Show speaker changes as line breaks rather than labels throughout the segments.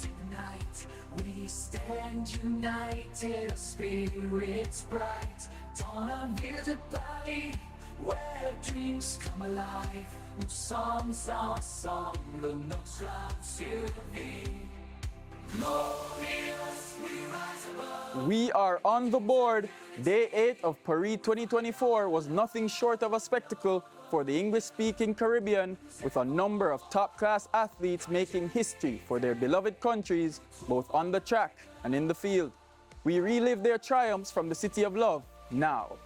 hearts ignite. We stand united, our spirits bright. Dawn of the light, where dreams come alive. With songs our song, the notes rise to me. Glorious, we rise above.
We are on the board. Day 8 of Paris 2024 was nothing short of a spectacle for the English-speaking Caribbean, with a number of top-class athletes making history for their beloved countries, both on the track and in the field. We relive their triumphs from the City of Love now.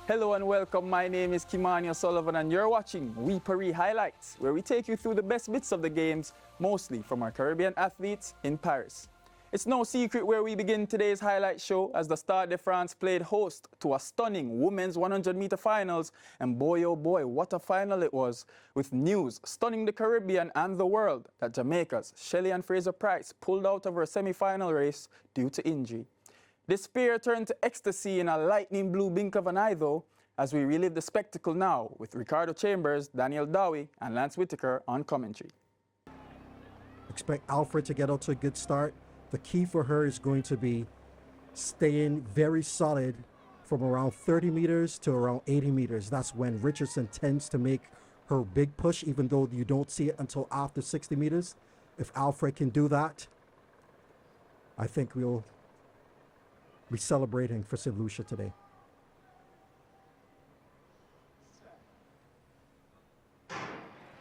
Hello and welcome, my name is Kimani O'Sullivan and you're watching We Paris Highlights, where we take you through the best bits of the games, mostly from our Caribbean athletes in Paris. It's no secret where we begin today's highlight show, as the Stade de France played host to a stunning women's 100-meter finals, and boy oh boy, what a final it was, with news stunning the Caribbean and the world that Jamaica's Shelly-Ann Fraser-Pryce pulled out of her semi-final race due to injury. Despair turned to ecstasy in a lightning blue blink of an eye though, as we relive the spectacle now with Ricardo Chambers, Daniel Dowie and Lance Whitaker on commentary.
Expect Alfred to get out to a good start. The key for her is going to be staying very solid from around 30 meters to around 80 meters. That's when Richardson tends to make her big push, even though you don't see it until after 60 meters. If Alfred can do that, I think we'll be celebrating for St. Lucia today.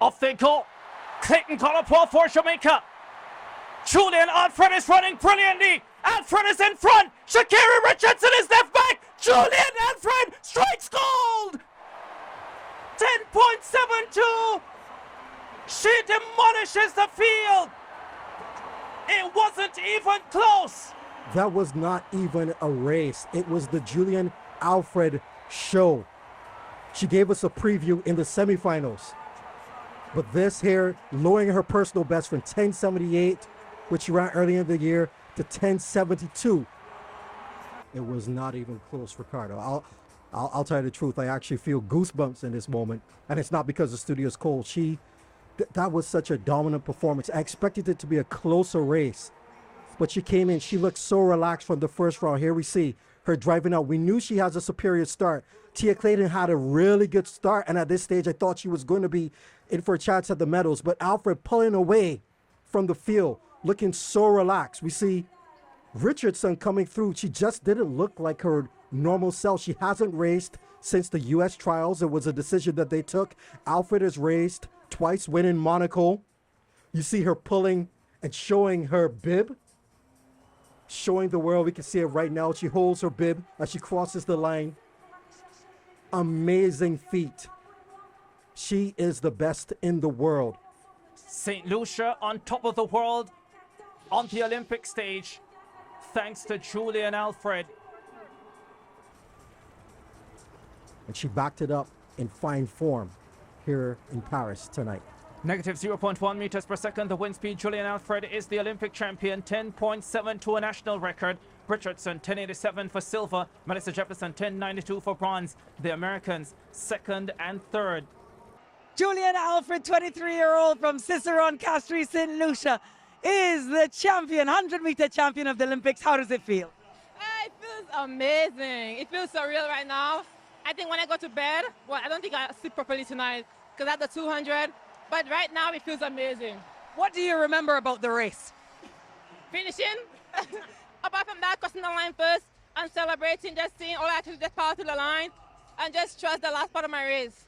Off they go. Clayton Collapole for Jamaica. Julian Alfred is running brilliantly. Alfred is in front. Sha'Carri Richardson is left back. Julian Alfred strikes gold. 10.72. She demolishes the field. It wasn't even close.
That was not even a race. It was the Julian Alfred show. She gave us a preview in the semifinals. But this here, lowering her personal best from 10.78, which she ran earlier in the year, to 10.72. It was not even close, Ricardo. I'll tell you the truth. I actually feel goosebumps in this moment. And it's not because the studio's cold. That was such a dominant performance. I expected it to be a closer race. But she came in, she looked so relaxed from the first round. Here we see her driving out. We knew she has a superior start. Tia Clayton had a really good start, and at this stage, I thought she was going to be in for a chance at the medals. But Alfred pulling away from the field, looking so relaxed. We see Richardson coming through. She just didn't look like her normal self. She hasn't raced since the U.S. trials. It was a decision that they took. Alfred has raced twice, winning Monaco. You see her pulling and showing her bib. Showing the world, we can see it right now. She holds her bib as she crosses the line. Amazing feat. She is the best in the world.
St. Lucia on top of the world on the Olympic stage, thanks to Julian Alfred.
And she backed it up in fine form here in Paris tonight.
Negative 0.1 meters per second, the wind speed. Julian Alfred is the Olympic champion, 10.72 a national record. Richardson, 10.87 for silver. Melissa Jefferson, 10.92 for bronze. The Americans, second and third.
Julian Alfred, 23-year-old from Cicerone Castries, St. Lucia, is the champion, 100-meter champion of the Olympics. How does it feel?
It feels amazing. It feels surreal right now. I think when I go to bed, well, I don't think I'll sleep properly tonight because at the 200, but right now it feels amazing.
What do you remember about the race?
Finishing. Apart from that, crossing the line first and celebrating, just seeing all athletes just power to the line and just trust the last part of my race.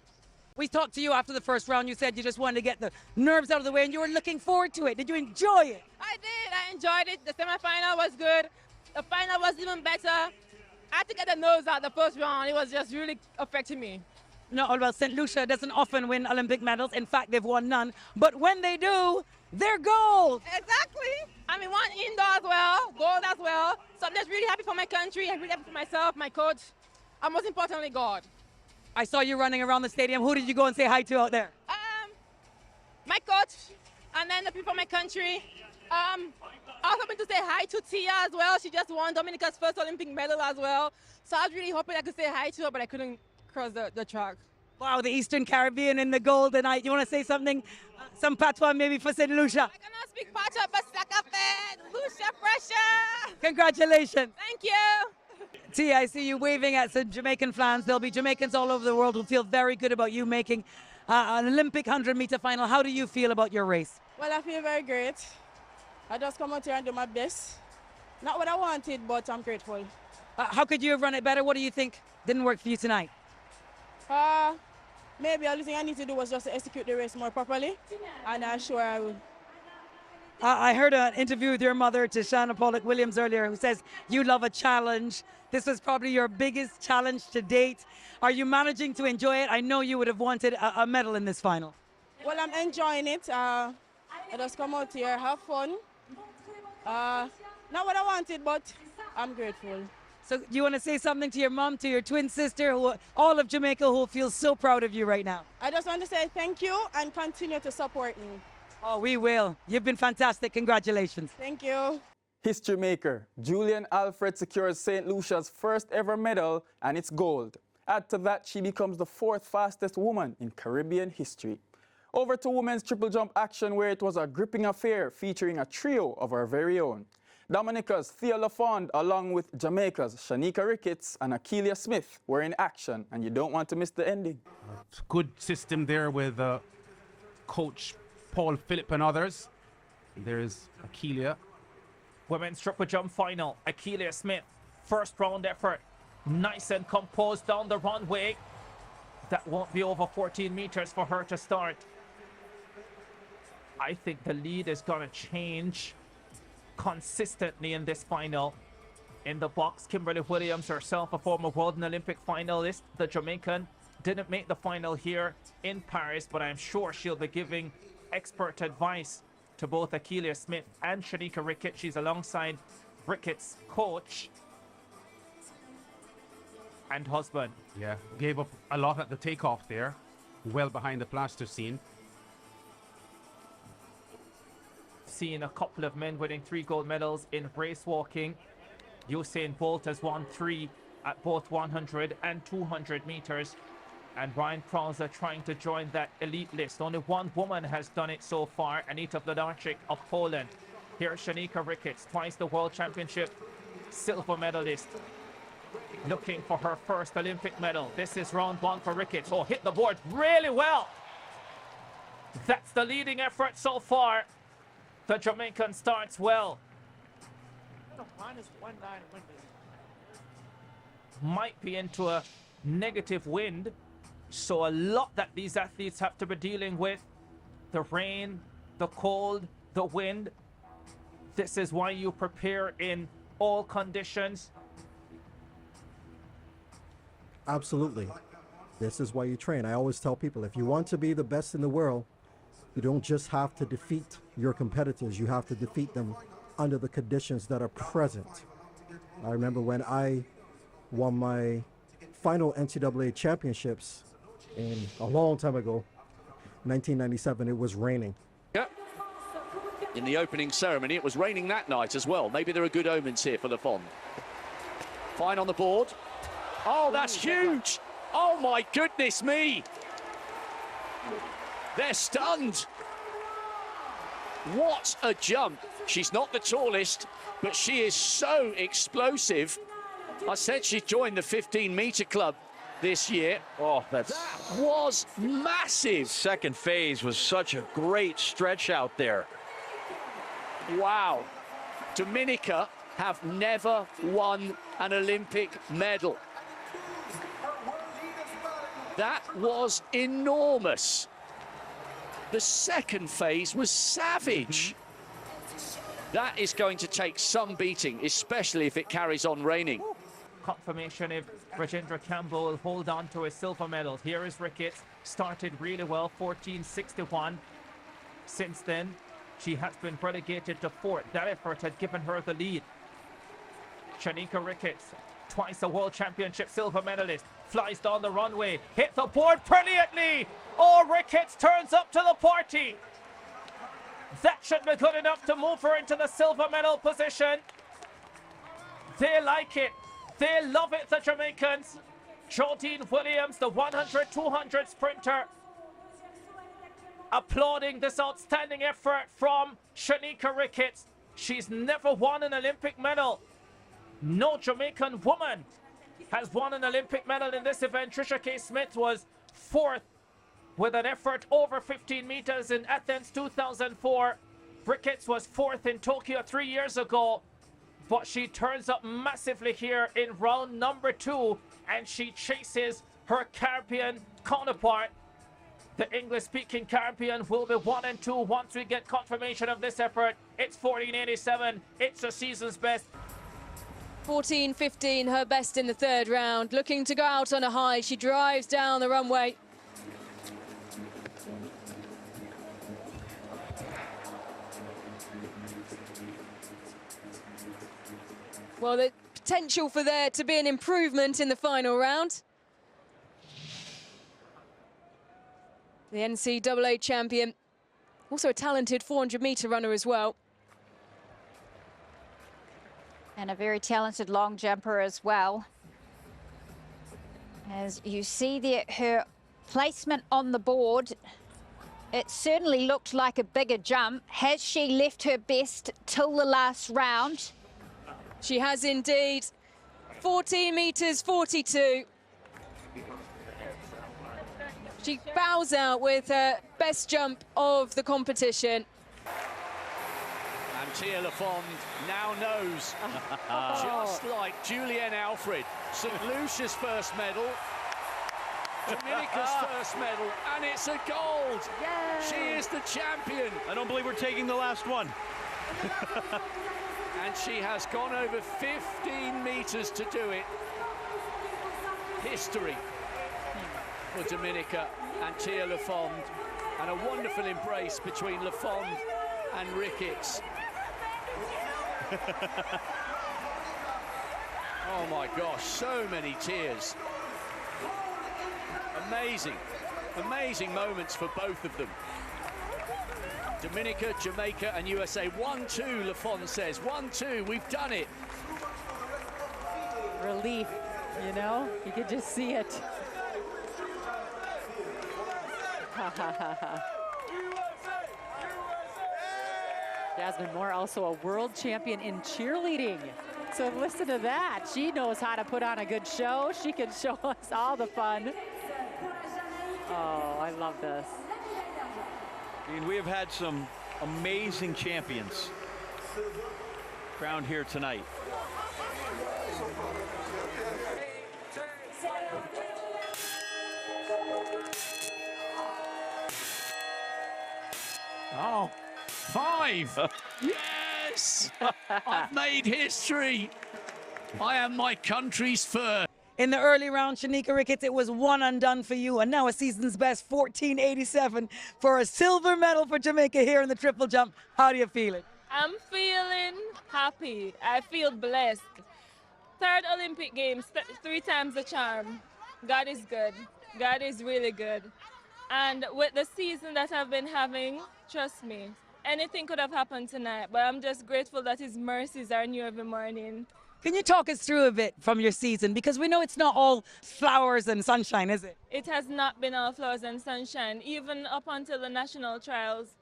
We talked to you after the first round. You said you just wanted to get the nerves out of the way and you were looking forward to it. Did you enjoy it?
I did. I enjoyed it. The semifinal was good. The final was even better. I had to get the nerves out the first round. It was just really affecting me.
No, well, St. Lucia doesn't often win Olympic medals. In fact, they've won none. But when they do, they're gold.
Exactly. I mean, one indoor as well, gold as well. So I'm just really happy for my country. I'm really happy for myself, my coach, and most importantly, God.
I saw you running around the stadium. Who did you go and say hi to out there?
My coach, and then the people of my country. I was hoping to say hi to Tia as well. She just won Dominica's first Olympic medal as well. So I was really hoping I could say hi to her, but I couldn't cross the track.
Wow, the Eastern Caribbean in the gold tonight. You want to say something? Some patois maybe for St. Lucia?
I cannot speak Patois, but Saka Lucia pressure.
Congratulations.
Thank you.
T, I see you waving at some Jamaican fans. There'll be Jamaicans all over the world who feel very good about you making an Olympic 100-meter final. How do you feel about your race?
Well, I feel very great. I just come out here and do my best. Not what I wanted, but I'm grateful.
How could you have run it better? What do you think didn't work for you tonight?
Maybe the only thing I need to do was just to execute the race more properly, and I'm sure I will.
I heard an interview with your mother, Tishana Pollock-Williams, earlier, who says you love a challenge. This was probably your biggest challenge to date. Are you managing to enjoy it? I know you would have wanted a medal in this final.
Well, I'm enjoying it. I just come out here, have fun. Not what I wanted, but I'm grateful.
So do you want to say something to your mom, to your twin sister, all of Jamaica who feel so proud of you right now?
I just want to say thank you and continue to support me.
Oh, we will. You've been fantastic. Congratulations.
Thank you.
History maker Julian Alfred secures St. Lucia's first ever medal, and it's gold. Add to that, she becomes the 4th fastest woman in Caribbean history. Over to women's triple jump action, where it was a gripping affair featuring a trio of our very own. Dominica's Thea LaFond, along with Jamaica's Shanika Ricketts and Akeelia Smith, were in action, and you don't want to miss the ending.
Good system there with Coach Paul Phillip and others. There's Akeelia.
Women's triple jump final. Akeelia Smith, first round effort. Nice and composed down the runway. That won't be over 14 meters for her to start. I think the lead is going to change consistently in this final. In the box, Kimberly Williams, herself a former world and Olympic finalist, the Jamaican, didn't make the final here in Paris, but I'm sure she'll be giving expert advice to both Akeelia Smith and Shanika Ricketts. She's alongside Ricketts' coach and husband.
Yeah, gave up a lot at the takeoff there. Well behind the plasticine.
Seen a couple of men winning 3 gold medals in race walking. Usain Bolt has won 3 at both 100 and 200 meters. And Ryan Krauser trying to join that elite list. Only one woman has done it so far, Anita Wlodarczyk of Poland. Here's Shanika Ricketts, twice the World Championship silver medalist, looking for her first Olympic medal. This is round 1 for Ricketts. Oh, hit the board really well. That's the leading effort so far. The Jamaican starts well. Might be into a negative wind. So a lot that these athletes have to be dealing with. The rain, the cold, the wind. This is why you prepare in all conditions.
Absolutely. This is why you train. I always tell people, if you want to be the best in the world, you don't just have to defeat your competitors, you have to defeat them under the conditions that are present. I remember when I won my final NCAA championships in a long time ago, 1997, it was raining.
Yep. In the opening ceremony, it was raining that night as well. Maybe there are good omens here for the Fond. Fine on the board. Oh, that's huge! Oh my goodness me! They're stunned. What a jump. She's not the tallest, but she is so explosive. I said she joined the 15-meter club this year.
Oh, that
was massive.
Second phase was such a great stretch out there.
Wow. Dominica have never won an Olympic medal. That was enormous. The second phase was savage. That is going to take some beating, especially if it carries on raining.
Confirmation if Rajendra Campbell will hold on to his silver medal. Here is Ricketts, started really well, 14.61. Since then, she has been relegated to 4th. That effort had given her the lead. Shanika Ricketts, twice a World Championship silver medalist, flies down the runway, hit the board brilliantly. Oh, Ricketts turns up to the party. That should be good enough to move her into the silver medal position. They like it. They love it, the Jamaicans. Jodine Williams, the 100-200 sprinter, applauding this outstanding effort from Shanika Ricketts. She's never won an Olympic medal. No Jamaican woman has won an Olympic medal in this event. Trisha K. Smith was fourth with an effort over 15 meters in Athens 2004. Ricketts was fourth in Tokyo 3 years ago, but she turns up massively here in round number 2, and she chases her Caribbean counterpart. The English-speaking Caribbean will be 1 and 2 once we get confirmation of this effort. It's 14.87. It's a season's best.
14.15, her best in the third round. Looking to go out on a high. She drives down the runway. Well, the potential for there to be an improvement in the final round. The NCAA champion, also a talented 400-meter runner as well.
And a very talented long jumper as well. As you see there, her placement on the board, it certainly looked like a bigger jump. Has she left her best till the last round?
She has indeed. 14 meters 42. She bows out with her best jump of the competition.
And Tia Lafond now knows, just like Julienne Alfred, St. Lucia's first medal, Dominica's first medal, and it's a gold.
Yay.
She is the champion.
I don't believe we're taking the last one.
And she has gone over 15 meters to do it. History for Dominica and Tia Lafond, and a wonderful embrace between Lafond and Ricketts. Oh my gosh, so many tears. Amazing, amazing moments for both of them. Dominica, Jamaica and USA. 1-2, Lafond says. 1-2, we've done it.
Relief, you know? You could just see it. Jasmine Moore, also a world champion in cheerleading. So listen to that. She knows how to put on a good show. She can show us all the fun. Oh, I love this.
I mean, we have had some amazing champions crowned here tonight.
Oh, 5. Yes, I've made history. I am my country's first.
In the early round, Shanika Ricketts, it was one and done for you, and now a season's best, 14.87 for a silver medal for Jamaica here in the triple jump. How do you feel it?
I'm feeling happy. I feel blessed. Third Olympic Games, 3 times the charm. God is good. God is really good. And with the season that I've been having, trust me, anything could have happened tonight, but I'm just grateful that His mercies are new every morning.
Can you talk us through a bit from your season? Because we know it's not all flowers and sunshine, is it?
It has not been all flowers and sunshine. Even up until the national trials,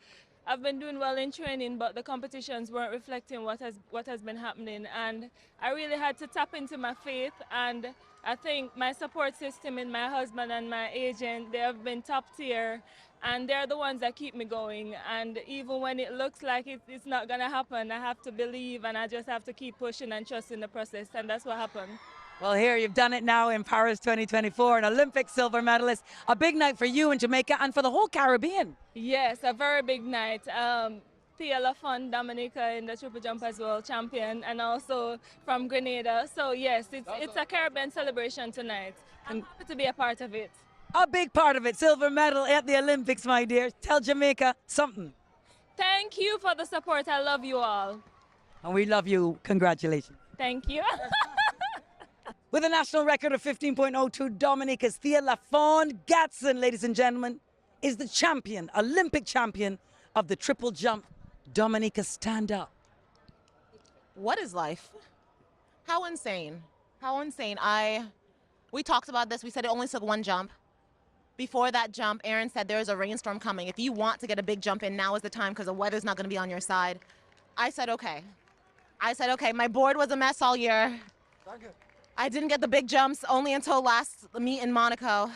I've been doing well in training, but the competitions weren't reflecting what has been happening. And I really had to tap into my faith, and I think my support system in my husband and my agent, they have been top tier, and they're the ones that keep me going. And even when it looks like it's not going to happen, I have to believe, and I just have to keep pushing and trusting the process, and that's what happened.
Well, here you've done it now in Paris 2024, an Olympic silver medalist. A big night for you in Jamaica and for the whole Caribbean.
Yes, a very big night. Tia Lafond, Dominica in the triple jump as well, champion, and also from Grenada. So yes, it's a Caribbean celebration tonight. I'm happy to be a part of it.
A big part of it, silver medal at the Olympics, my dear. Tell Jamaica something.
Thank you for the support. I love you all.
And we love you. Congratulations.
Thank you.
With a national record of 15.02, Dominica's Tia Lafond Gatson, ladies and gentlemen, is the champion, Olympic champion of the triple jump. Dominica, stand up.
What is life? How insane. How insane. We talked about this. We said it only took one jump. Before that jump, Aaron said there is a rainstorm coming. If you want to get a big jump in, now is the time because the weather's not going to be on your side. I said, okay. I said, okay, my board was a mess all year. I didn't get the big jumps only until last meet in Monaco.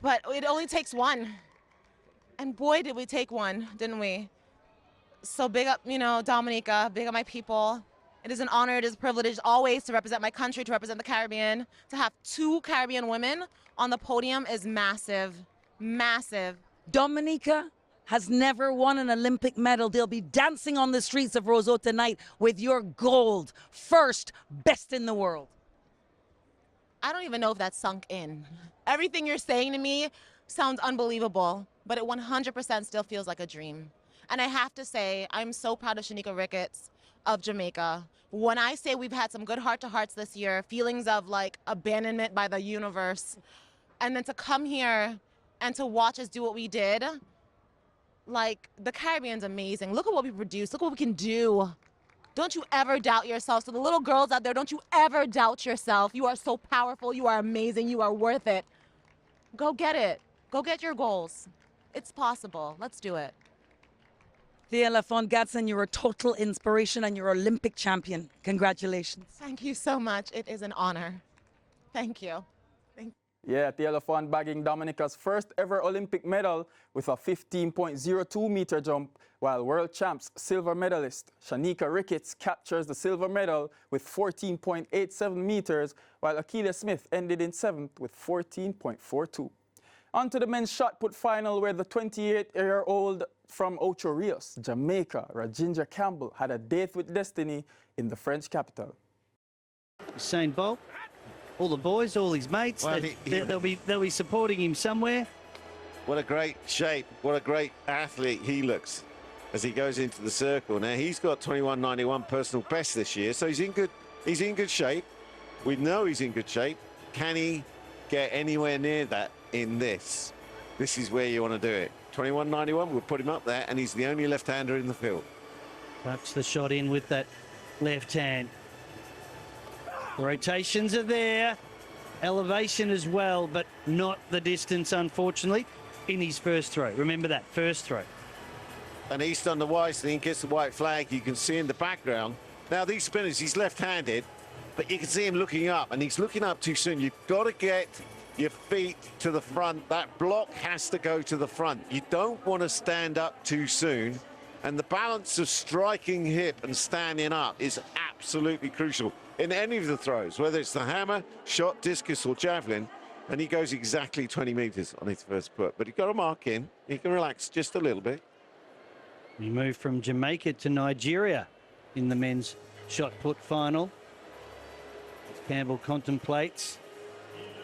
But it only takes one. And boy, did we take one, didn't we? So big up, you know, Dominica, big up my people. It is an honor, it is a privilege always to represent my country, to represent the Caribbean. To have 2 Caribbean women on the podium is massive, massive.
Dominica has never won an Olympic medal. They'll be dancing on the streets of Roseau tonight with your gold. First, best in the world.
I don't even know if that's sunk in. Everything you're saying to me sounds unbelievable, but it 100% still feels like a dream. And I have to say, I'm so proud of Shanika Ricketts of Jamaica. When I say we've had some good heart-to-hearts this year, feelings of like abandonment by the universe, and then to come here and to watch us do what we did, like, the Caribbean's amazing. Look at what we produced. Look what we can do. Don't you ever doubt yourself. So the little girls out there, don't you ever doubt yourself. You are so powerful. You are amazing. You are worth it. Go get it. Go get your goals. It's possible. Let's do it.
Thea Lafont-Gatson, you're a total inspiration and you're Olympic champion. Congratulations.
Thank you so much. It is an honor. Thank you.
Yeah, Thea Lafont bagging Dominica's first ever Olympic medal with a 15.02 meter jump, while world champs silver medalist Shanika Ricketts captures the silver medal with 14.87 meters, while Akeelia Smith ended in 7th with 14.42. On to the men's shot put final, where the 28-year-old from Ocho Rios, Jamaica, Rajendra Campbell, had a date with destiny in the French capital.
Usain Bolt, all the boys, all his mates,
Well,
they'll be supporting him somewhere.
What a great shape, what a great athlete he looks as he goes into the circle. Now he's got 21.91 personal best this year, so he's in good shape. We know he's in good shape. Can he get anywhere near that in this? This is where you want to do it. 21.91, we'll put him up there, and he's the only left-hander in the field.
Tucks the shot in with that left hand. The rotations are there, elevation as well, but not the distance, unfortunately, in his first throw. Remember that, first throw.
And East on the wise thing, gets the white flag. You can see in the background. Now, these spinners, he's left-handed, but you can see him looking up, and he's looking up too soon. You've got to get your feet to the front. That block has to go to the front. You don't want to stand up too soon, and the balance of striking hip and standing up is absolutely crucial in any of the throws, whether it's the hammer, shot, discus, or javelin. And he goes exactly 20 meters on his first put, but he's got to mark in. He can relax just a little bit.
We move from Jamaica to Nigeria in the men's shot put final. Campbell contemplates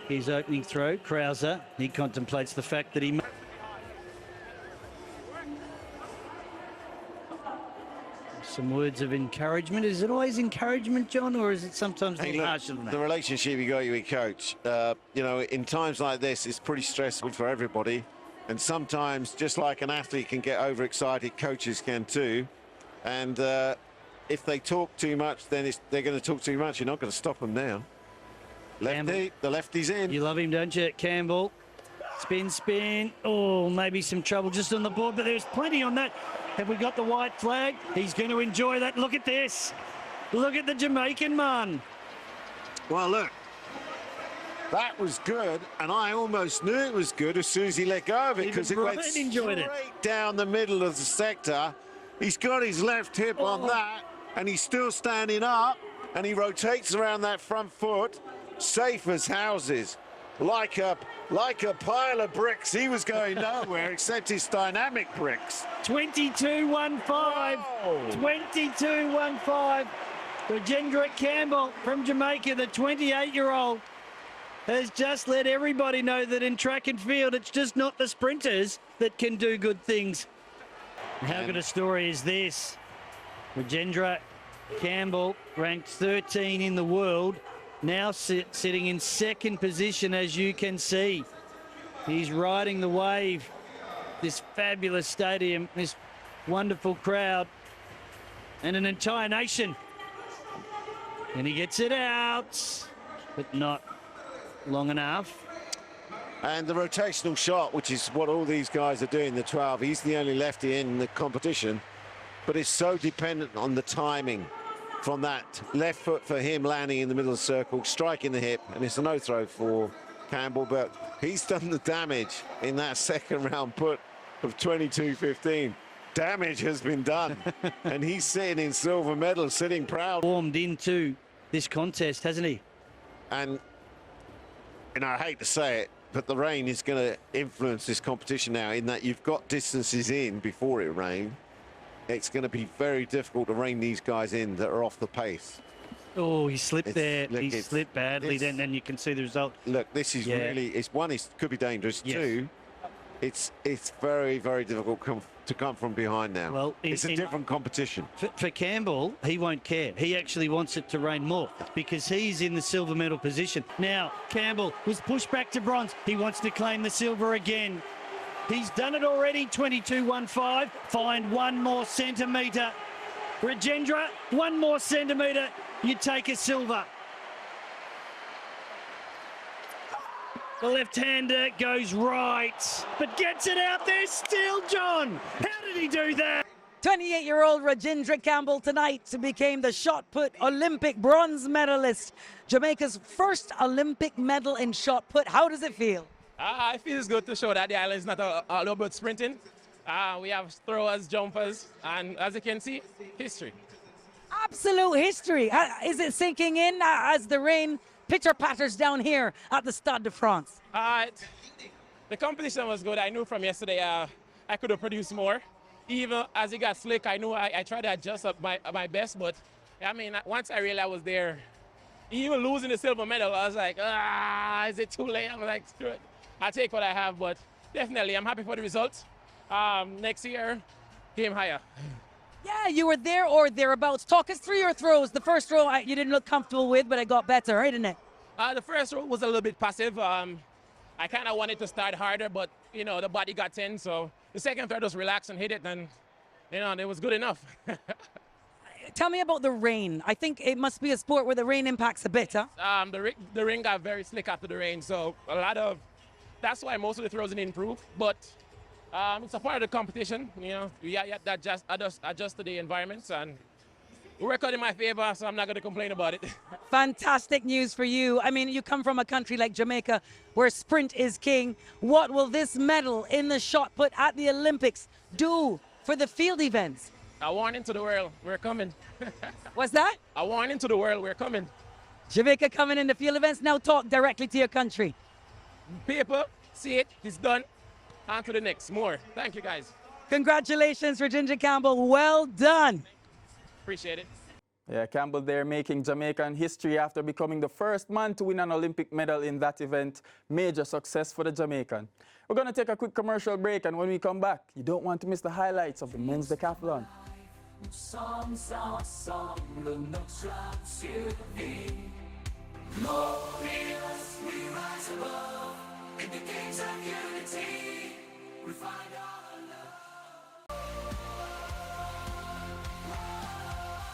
his opening throw. Krauser, he contemplates the fact that he... Some words of encouragement. Is it always encouragement, John, or is it sometimes a little harsher than that?
The relationship you got with coach, you know, in times like this, it's pretty stressful for everybody. And sometimes, just like an athlete can get overexcited, coaches can too. And if they talk too much, then they're going to talk too much. You're not going to stop them now. Lefty, the lefty's in.
You love him, don't you, Campbell? Spin, spin. Oh, maybe some trouble just on the board, but there's plenty on that. Have we got the white flag? He's going to enjoy that. Look at this. Look at the Jamaican man.
Well, look. That was good, and I almost knew it was good as soon as he let go of it, because it went straight down the middle of the sector. He's got his left hip on that, and he's still standing up, and he rotates around that front foot, safe as houses, like a pile of bricks. He was going nowhere except his dynamic bricks.
22.15. 22.15. Rajendra Campbell from Jamaica, the 28-year-old, has just let everybody know that in track and field, it's just not the sprinters that can do good things. How good a story is this? Rajendra Campbell, ranked 13 in the world, now sitting in second position, as you can see. He's riding the wave. This fabulous stadium, this wonderful crowd, and an entire nation. And he gets it out, but not long enough.
And the rotational shot, which is what all these guys are doing, the 12, he's the only lefty in the competition. but it's so dependent on the timing from that left foot for him landing in the middle of the circle, striking the hip, and it's a no throw for Campbell, but he's done the damage in that second round put of 22-15. Damage has been done, and he's sitting in silver medal, sitting proud.
Formed into this contest, hasn't he?
And I hate to say it, but the rain is going to influence this competition now, in that you've got distances in before it rained. It's going to be very difficult to rein these guys in that are off the pace.
Oh, he slipped there. He slipped badly, then you can see the result.
Look, this is really, one, it could be dangerous.
Yes.
Two, it's very, very difficult to come from behind now.
Well,
it's a different competition.
For Campbell, he won't care. He actually wants it to rain more because he's in the silver medal position. Now, Campbell was pushed back to bronze. He wants to claim the silver again. He's done it already, 22.15. Find 1 more centimetre. Rajendra, 1 more centimetre. You take a silver. The left-hander goes right, but gets it out there still, John. How did he do that?
28-year-old Rajendra Campbell tonight became the shot put Olympic bronze medalist. Jamaica's first Olympic medal in shot put. How does it feel?
It feels good to show that the island is not all about sprinting. We have throwers, jumpers, and as you can see, history.
Absolute history. Is it sinking in as the rain pitter-patters down here at the Stade de France?
The competition was good. I knew from yesterday I could have produced more. Even as it got slick, I knew I tried to adjust up my best, but I mean, once I realized I was there, even losing the silver medal, I was like, is it too late? I'm like, screw it. I'll take what I have, but definitely I'm happy for the results. Next year, aim higher.
Yeah, you were there or thereabouts. Talk us through your throws. The first throw you didn't look comfortable with, but it got better, right, didn't it?
The first throw was a little bit passive. I kind of wanted to start harder, but, you know, the body got in. So the second throw, just relax and hit it, and, you know, it was good enough.
Tell me about the rain. I think it must be a sport where the rain impacts a bit, huh?
The rain got very slick after the rain, so that's why most of the throws didn't improve. But it's a part of the competition, you know. You have to adjust to the environments, and we work out in my favor, so I'm not going to complain about it.
Fantastic news for you. I mean, you come from a country like Jamaica where sprint is king. What will this medal in the shot put at the Olympics do for the field events?
A warning to the world, we're coming.
What's that?
A warning to the world, we're coming.
Jamaica coming in the field events. Now talk directly to your country.
Paper, see it, it's done. On to the next, more. Thank you, guys.
Congratulations, Rajendra Campbell. Well done.
Appreciate it.
Yeah, Campbell there making Jamaican history after becoming the first man to win an Olympic medal in that event. Major success for the Jamaican. We're going to take a quick commercial break, and when we come back, you don't want to miss the highlights of the men's decathlon.
Songs are song, the notes rounds you be. Glorious, we rise above. In the games of unity, we find our love.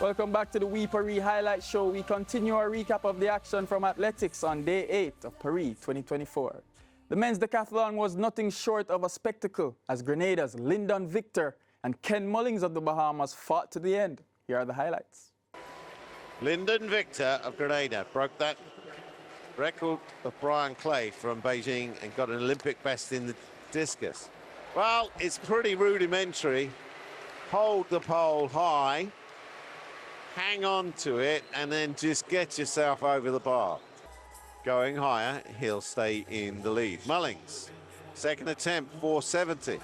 Welcome back to the We Paris Highlight Show. We continue our recap of the action from athletics on day 8 of Paris 2024. The men's decathlon was nothing short of a spectacle as Grenada's Lyndon Victor and Ken Mullings of the Bahamas fought to the end. Here are the highlights.
Lyndon Victor of Grenada broke that record of Brian Clay from Beijing and got an Olympic best in the discus. Well, it's pretty rudimentary. Hold the pole high, hang on to it, and then just get yourself over the bar. Going higher, he'll stay in the lead. Mullings, second attempt, 470.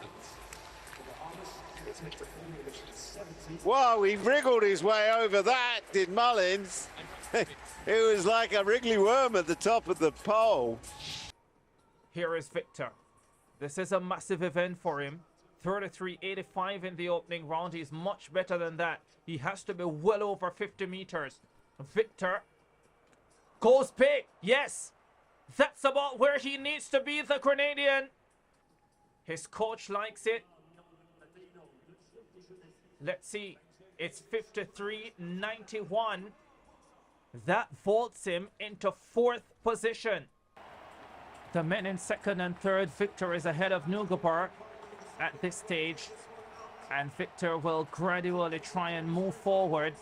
Wow, he wriggled his way over that, did Mullins. It was like a wriggly worm at the top of the pole.
Here is Victor. This is a massive event for him. 33.85 in the opening round. He's much better than that. He has to be well over 50 meters. Victor goes big. Yes, that's about where he needs to be, the Grenadian. His coach likes it. Let's see. It's 53.91. That vaults him into 4th position. The men in 2nd and 3rd. Victor is ahead of Nugabar at this stage. And Victor will gradually try and move forward.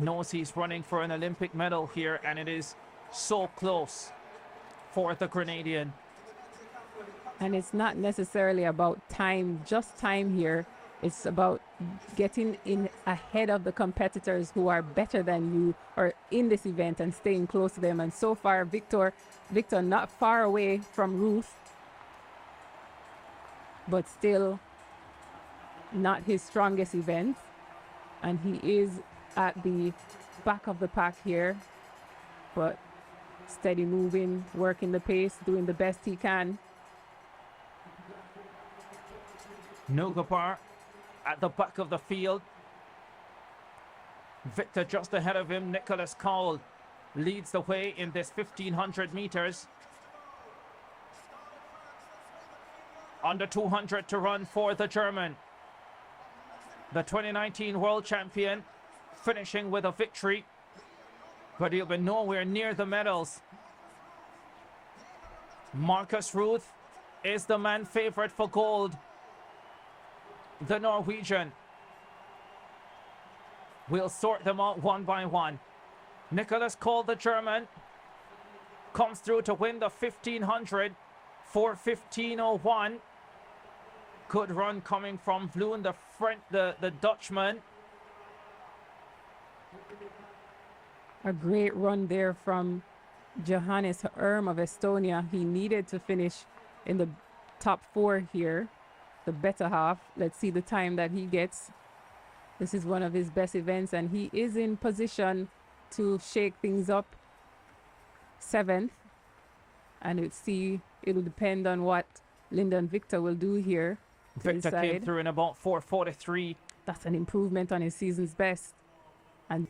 Knows he's running for an Olympic medal here, and it is so close for the Grenadian.
And it's not necessarily about time, just time here. It's about getting in ahead of the competitors who are better than you or in this event and staying close to them. And so far, Victor not far away from Ruth, but still not his strongest event. And he is at the back of the pack here, but steady moving, working the pace, doing the best he can.
Nugapar at the back of the field. Victor just ahead of him. Nicholas Cowell leads the way in this 1500 meters. Under 200 to run for the German. The 2019 world champion finishing with a victory, but he'll be nowhere near the medals. Marcus Ruth is the man favorite for gold. The Norwegian. We'll sort them out one by one. Nicholas Cole, the German, comes through to win the 1500 for 15:01. Good run coming from Vloen, the Dutchman.
A great run there from Johannes Erm of Estonia. He needed to finish in the top 4 here, the better half. Let's see the time that he gets. This is one of his best events, and he is in position to shake things up. 7th, and it'll depend on what Lyndon Victor will do here.
Victor came through in about 4:43.
That's an improvement on his season's best. And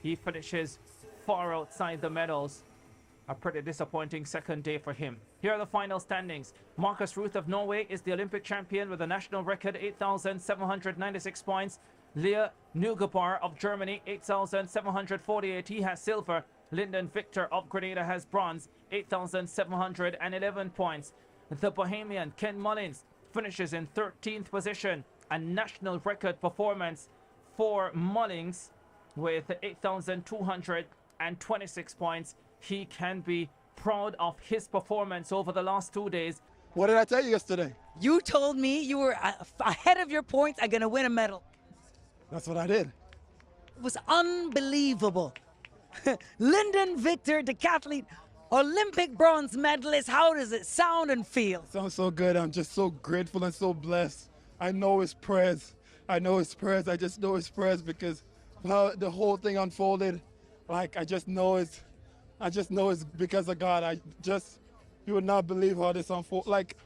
he finishes far outside the medals. A pretty disappointing second day for him. Here are the final standings. Marcus Ruth of Norway is the Olympic champion with a national record, 8,796 points. Lea Nugapar of Germany, 8,748. He has silver. Lyndon Victor of Grenada has bronze, 8,711 points. The Bohemian Ken Mullins finishes in 13th position. A national record performance for Mullins with 8,226 points. He can be proud of his performance over the last 2 days.
What did I tell you yesterday?
You told me you were ahead of your points are going to win a medal.
That's what I did.
It was unbelievable. Lyndon Victor, decathlete, Olympic bronze medalist. How does it sound and feel?
Sounds so good. I'm just so grateful and so blessed. I know it's prayers. I know it's prayers. I just know it's prayers because how the whole thing unfolded. Like I just know it's because of God. You would not believe how this unfolded. Like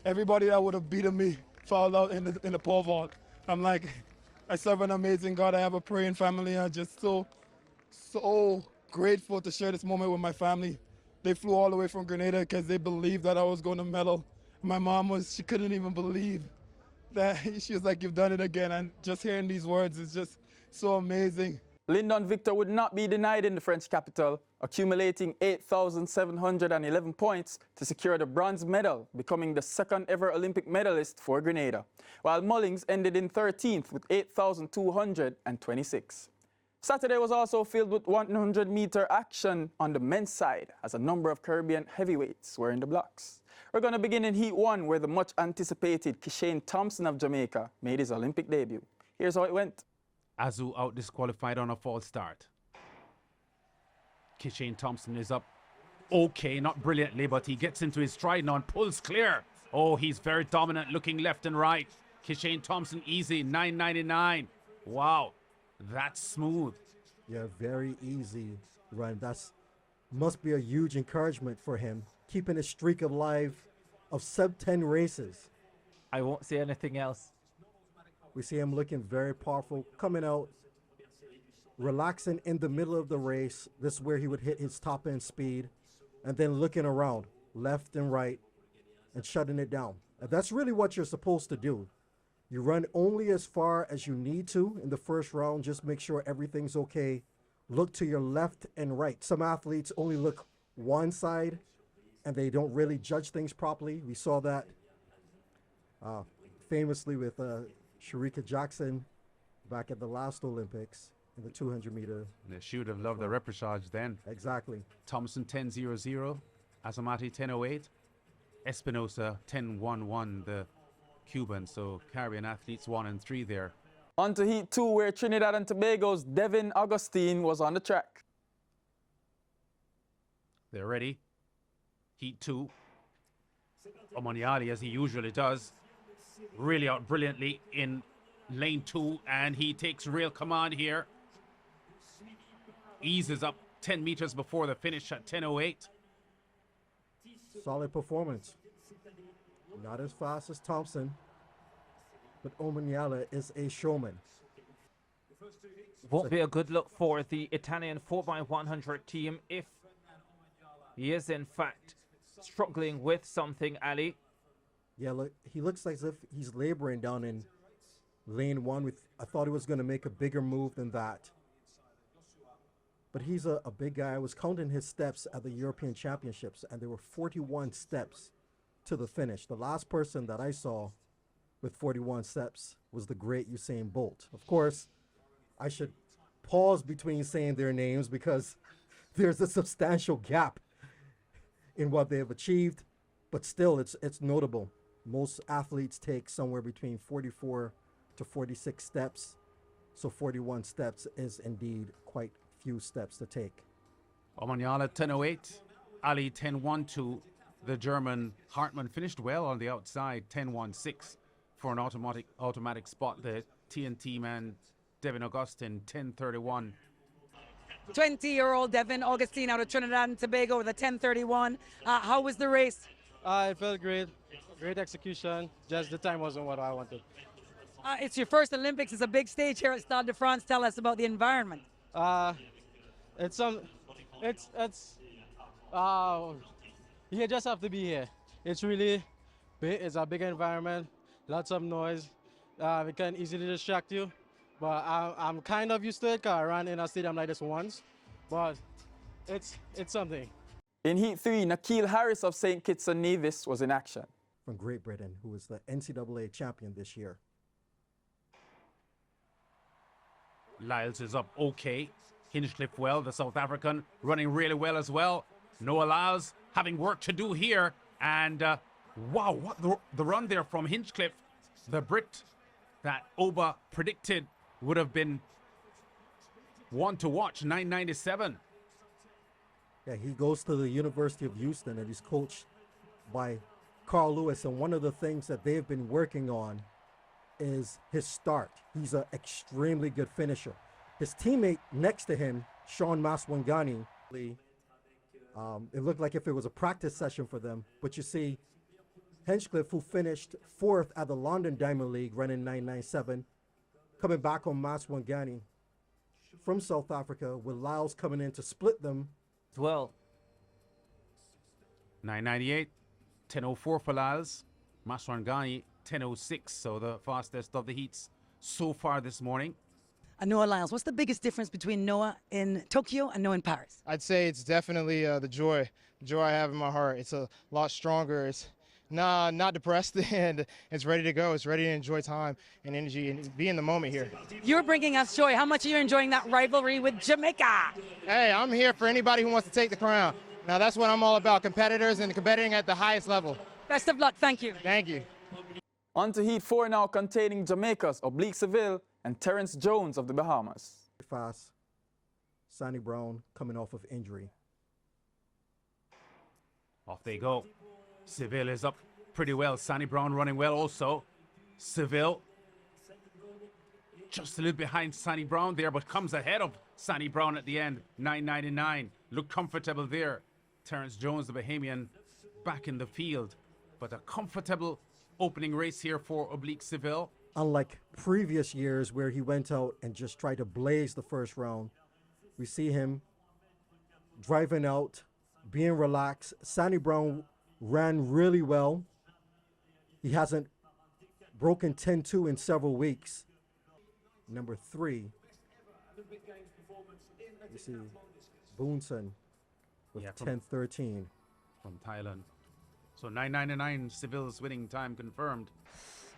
everybody that would have beaten me fouled out in the pole vault. I'm like, I serve an amazing God. I have a praying family. I'm just so grateful to share this moment with my family. They flew all the way from Grenada because they believed that I was going to medal. My mom she couldn't even believe that. She was like, you've done it again. And just hearing these words is just so amazing.
Lyndon Victor would not be denied in the French capital, accumulating 8,711 points to secure the bronze medal, becoming the second ever Olympic medalist for Grenada, while Mullins ended in 13th with 8,226. Saturday was also filled with 100-meter action on the men's side, as a number of Caribbean heavyweights were in the blocks. We're going to begin in Heat 1, where the much-anticipated Kishane Thompson of Jamaica made his Olympic debut. Here's how it went.
Azu out disqualified on a false start. Kishane Thompson is up okay, not brilliantly, but he gets into his stride now and pulls clear. Oh, he's very dominant, looking left and right. Kishane Thompson easy, 9.99. Wow, that's smooth.
Yeah, very easy run. Must be a huge encouragement for him, keeping his streak alive of sub-10 races.
I won't say anything else.
We see him looking very powerful, coming out, relaxing in the middle of the race. This is where he would hit his top end speed, and then looking around left and right and shutting it down. And that's really what you're supposed to do. You run only as far as you need to in the first round. Just make sure everything's okay. Look to your left and right. Some athletes only look one side and they don't really judge things properly. We saw that famously with Sharika Jackson back at the last Olympics in the 200 meter.
They should have loved the repechage then.
Exactly.
Thompson 10.00, Azamati 10.08, Espinosa 10.11, the Cuban. So Caribbean athletes 1 and 3 there.
On to Heat 2, where Trinidad and Tobago's Devin Augustine was on the track.
They're ready. Heat 2. Omoniali, as he usually does, really out brilliantly in lane 2, and he takes real command here. Eases up 10 meters before the finish at 10.08.
Solid performance. Not as fast as Thompson, but Omoniala is a showman.
Won't be a good look for the Italian 4x100 team if he is in fact struggling with something, Ali.
Yeah, look, he looks as if he's laboring down in lane 1. I thought he was going to make a bigger move than that. But he's a big guy. I was counting his steps at the European Championships, and there were 41 steps to the finish. The last person that I saw with 41 steps was the great Usain Bolt. Of course, I should pause between saying their names because there's a substantial gap in what they have achieved, but still it's notable. Most athletes take somewhere between 44 to 46 steps, so 41 steps is indeed quite few steps to take.
Omoniala 10.08, Ali 10.12. The German Hartmann finished well on the outside, 10.16 for an automatic spot. The TNT man Devin Augustine 10.31.
20-year-old Devin Augustine out of Trinidad and Tobago with a 10:31. How was the race?
It felt great. Great execution. Just the time wasn't what I wanted.
It's your first Olympics. It's a big stage here at Stade de France. Tell us about the environment.
You just have to be here. It's really big. It's a big environment. Lots of noise. It can easily distract you. But I'm kind of used to it because I ran in a stadium like this once. But it's something.
In Heat 3, Nakil Harris of St. Kitts and Nevis was in action.
From Great Britain, who was the NCAA champion this year.
Lyles is up okay. Hinchcliffe well, the South African, running really well as well. Noah Lyles having work to do here. And wow, what the run there from Hinchcliffe. The Brit that Oba predicted would have been one to watch, 9.97.
Yeah, he goes to the University of Houston and he's coached by Carl Lewis. And one of the things that they've been working on is his start. He's an extremely good finisher. His teammate next to him, Sean Maswangani, it looked like if it was a practice session for them. But you see, Hinchcliffe, who finished 4th at the London Diamond League, running 9.97, coming back on Maswangani from South Africa, with Lyles coming in to split them.
As well.
9.98, 10.04 for Lyles. Maswangani 10.06, so the fastest of the heats so far this morning.
Noah Lyles, what's the biggest difference between Noah in Tokyo and Noah in Paris?
I'd say it's definitely the joy I have in my heart. It's a lot stronger. It's not depressed, and it's ready to go. It's ready to enjoy time and energy and be in the moment here.
You're bringing us joy. How much are you enjoying that rivalry with Jamaica?
Hey, I'm here for anybody who wants to take the crown. Now that's what I'm all about, competitors and competing at the highest level.
Best of luck. Thank you.
Thank you.
On to Heat 4 now, containing Jamaica's Oblique Seville and Terrence Jones of the Bahamas.
Fast. Sonny Brown coming off of injury.
Off they go. Seville is up pretty well. Sonny Brown running well also. Seville just a little behind Sonny Brown there, but comes ahead of Sonny Brown at the end. 9.99. Look comfortable there. Terrence Jones, the Bahamian, back in the field. But a comfortable opening race here for Oblique Seville.
Unlike previous years where he went out and just tried to blaze the first round, we see him driving out, being relaxed. Sonny Brown ran really well. He hasn't broken 10-2 in several weeks. Number 3, you see Boonson with 10-13.
From Thailand. So 9:99 Seville's winning time confirmed.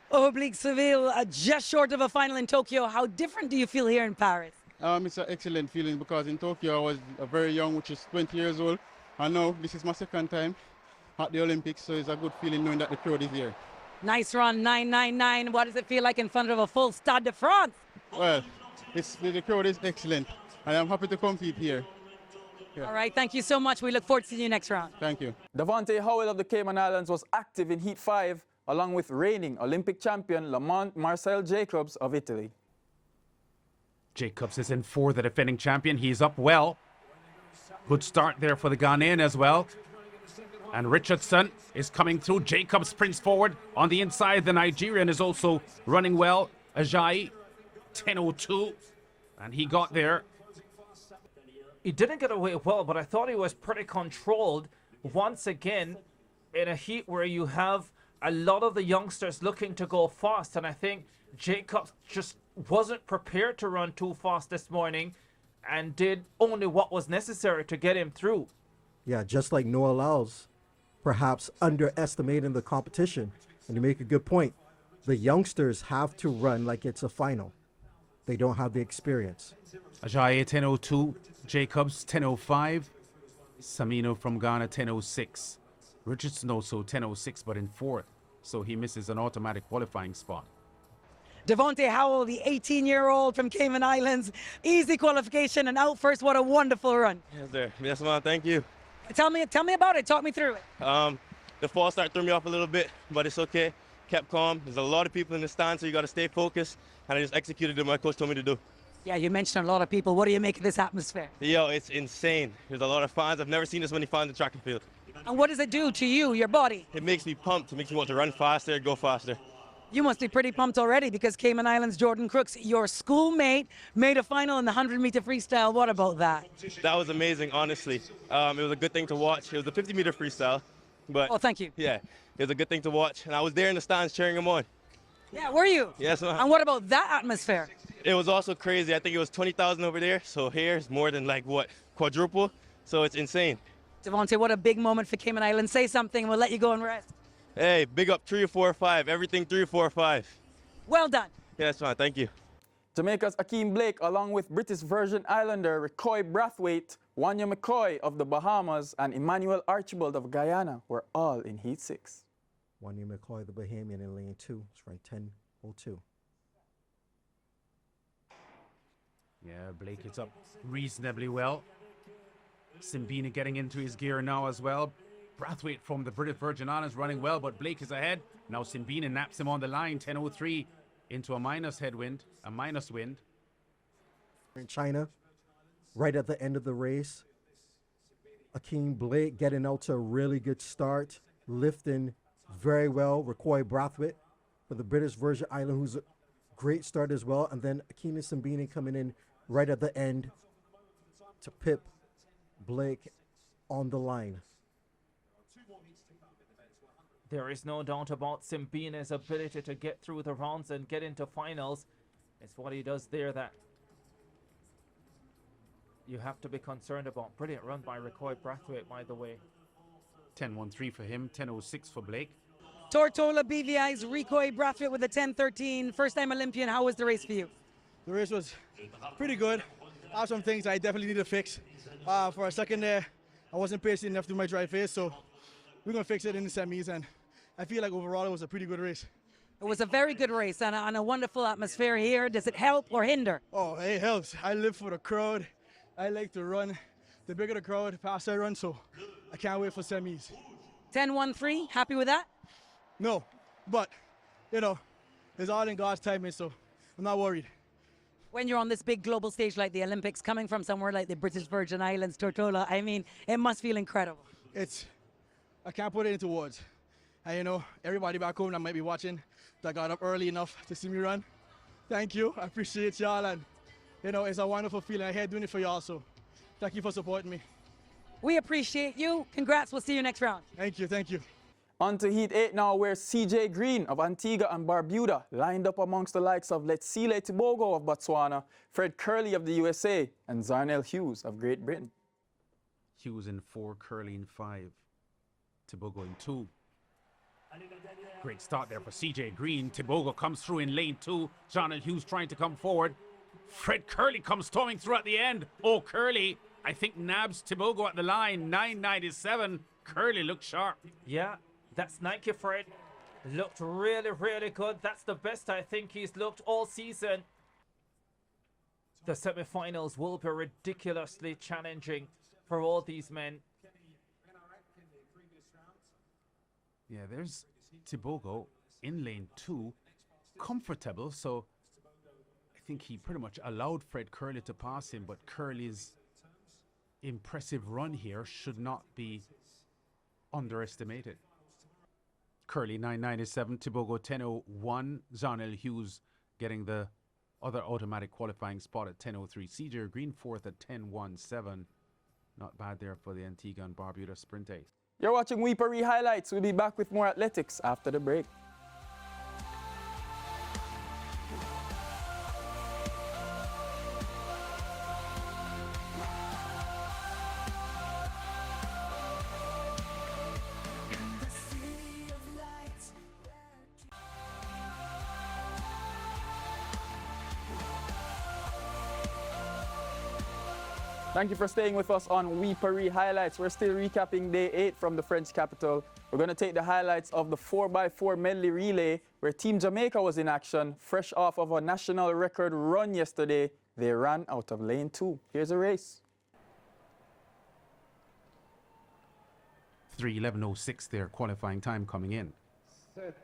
Oblique Seville, just short of a final in Tokyo. How different do you feel here in Paris?
It's an excellent feeling because in Tokyo I was very young, which is 20 years old. And now this is my second time at the Olympics, so it's a good feeling knowing that the crowd is here.
Nice run, 9:99. What does it feel like in front of a full Stade de France?
Well, the crowd is excellent, and I'm happy to compete here. Yeah.
All right, thank you so much. We look forward to seeing you next round.
Thank you.
Devontae Howell of the Cayman Islands was active in Heat 5, along with reigning Olympic champion Lamont Marcel Jacobs of Italy.
Jacobs is in for the defending champion. He's up well. Good start there for the Ghanaian as well. And Richardson is coming through. Jacobs sprints forward on the inside. The Nigerian is also running well. Ajayi, 10:02. And he got there.
He didn't get away well, but I thought he was pretty controlled once again in a heat where you have a lot of the youngsters looking to go fast. And I think Jacobs just wasn't prepared to run too fast this morning and did only what was necessary to get him through.
Yeah, just like Noah Lyles, perhaps underestimating the competition. And you make a good point. The youngsters have to run like it's a final. They don't have the experience.
Ajayi 10:02, Jacobs 10:05, Samino from Ghana 10:06. Richardson also 10:06 but in fourth, so he misses an automatic qualifying spot.
Devontae Howell, the 18-year-old from Cayman Islands, easy qualification and out first. What a wonderful run.
Yes, sir. Yes, ma'am. Thank you.
Tell me about it. Talk me through it.
The false start threw me off a little bit, but it's okay. Kept calm. There's a lot of people in the stand, so you got to stay focused. And I just executed what my coach told me to do.
Yeah, you mentioned a lot of people. What do you make of this atmosphere?
Yo, it's insane. There's a lot of fans. I've never seen this many fans in track and field.
And what does it do to you, your body?
It makes me pumped. It makes me want to run faster, go faster.
You must be pretty pumped already because Cayman Islands' Jordan Crooks, your schoolmate, made a final in the 100-meter freestyle. What about that?
That was amazing, honestly. It was a good thing to watch. It was a 50-meter freestyle. But
oh, thank you.
Yeah, it was a good thing to watch. And I was there in the stands cheering him on.
Yeah, were you?
Yes, ma'am.
And what about that atmosphere?
It was also crazy. I think it was 20,000 over there. So here it's more than like, what, quadruple? So it's insane.
Devontae, what a big moment for Cayman Islands. Say something and we'll let you go and rest.
Hey, big up 3 or 4 or 5. Everything 3 or 4 or 5.
Well done.
Yeah, that's fine. Thank you.
Jamaica's Akeem Blake, along with British Virgin Islander Recoy Brathwaite, Wanya McCoy of the Bahamas, and Emmanuel Archibald of Guyana, were all in Heat 6.
Wanya McCoy, the Bahamian, in lane 2. It's right, 10:02.
Yeah, Blake is up reasonably well. Simbina getting into his gear now as well. Brathwaite from the British Virgin Islands running well, but Blake is ahead. Now Simbina naps him on the line, 10:03 into a minus wind.
In China, right at the end of the race, Akeem Blake getting out to a really good start, lifting very well. Recoy Brathwaite for the British Virgin Islands, who's a great start as well. And then Akeem Simbina coming in right at the end to pip Blake on the line.
There is no doubt about Simbina's ability to get through the rounds and get into finals. It's what he does there that you have to be concerned about. Brilliant run by Recoy Brathwaite, by the way.
10:13 for him, 10:06 for Blake.
Tortola BVI's Recoy Brathwaite with a 10:13. First-time Olympian. How was the race for you?
The race was pretty good. I have some things I definitely need to fix. For a second there, I wasn't patient enough to do my dry face, so we're going to fix it in the semis, and I feel like overall it was a pretty good race.
It was a very good race and a wonderful atmosphere here. Does it help or hinder?
Oh, it helps. I live for the crowd. I like to run. The bigger the crowd, the faster I run, so I can't wait for semis.
10:13, happy with that?
No, but, you know, it's all in God's timing, so I'm not worried.
When you're on this big global stage like the Olympics, coming from somewhere like the British Virgin Islands, Tortola, I mean, it must feel incredible.
I can't put it into words. And you know, everybody back home that might be watching that got up early enough to see me run, thank you. I appreciate y'all, and you know, it's a wonderful feeling. I'm here doing it for y'all, so thank you for supporting me.
We appreciate you. Congrats. We'll see you next round.
Thank you. Thank you.
On to Heat 8 now, where CJ Green of Antigua and Barbuda lined up amongst the likes of Letsile Tibogo of Botswana, Fred Curley of the USA, and Zarnell Hughes of Great Britain.
Hughes in 4, Curley in 5, Tibogo in 2. Great start there for CJ Green. Tibogo comes through in lane 2. John Hughes trying to come forward. Fred Curley comes storming through at the end. Oh, Curley, I think nabs Tibogo at the line. 9.97. Curley looked sharp.
Yeah, that's Nike Fred. Looked really, really good. That's the best I think he's looked all season. The semi-finals will be ridiculously challenging for all these men.
Yeah, there's Tibogo in lane 2. Comfortable, so I think he pretty much allowed Fred Curley to pass him, but Curley's impressive run here should not be underestimated. Curley 9.97, Tibogo 10.01, Zonel Hughes getting the other automatic qualifying spot at 10.03. CJ Green fourth at 10.17. Not bad there for the Antigua and Barbuda sprint ace.
You're watching Weepery Highlights. We'll be back with more athletics after the break. Thank you for staying with us on Weepery Highlights. We're still recapping day 8 from the French capital. We're going to take the highlights of the 4x4 medley relay, where Team Jamaica was in action. Fresh off of a national record run yesterday, they ran out of lane 2. Here's a race.
3:11.06 their qualifying time coming in.
Set.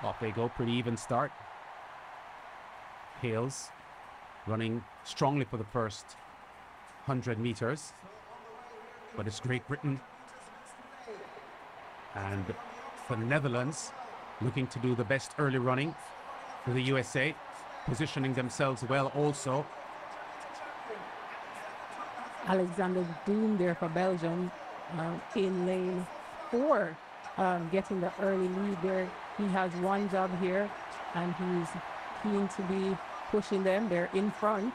Off they go, pretty even start. Hales running strongly for the first 100 meters, but it's Great Britain and the Netherlands looking to do the best early running for the USA, positioning themselves well also.
Alexander Doom there for Belgium in lane 4, getting the early lead there. He has one job here, and he's keen to be pushing them. They're in front,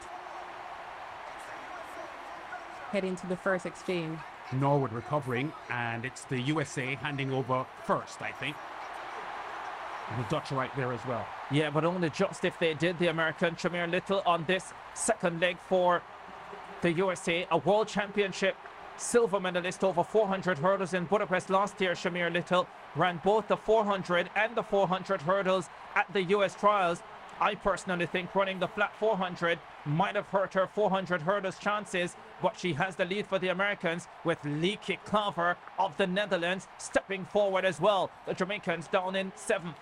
heading to the first exchange.
Norwood recovering, and it's the USA handing over first, I think. And the Dutch right there as well.
Yeah, but only just if they did. The American Shamir Little on this second leg for the USA, a world championship silver medalist over 400 hurdles in Budapest last year. Shamir Little ran both the 400 and the 400 hurdles at the US trials. I personally think running the flat 400 might have hurt her 400 hurdles chances, but she has the lead for the Americans with Lieke Klaver of the Netherlands stepping forward as well. The Jamaicans down in 7th.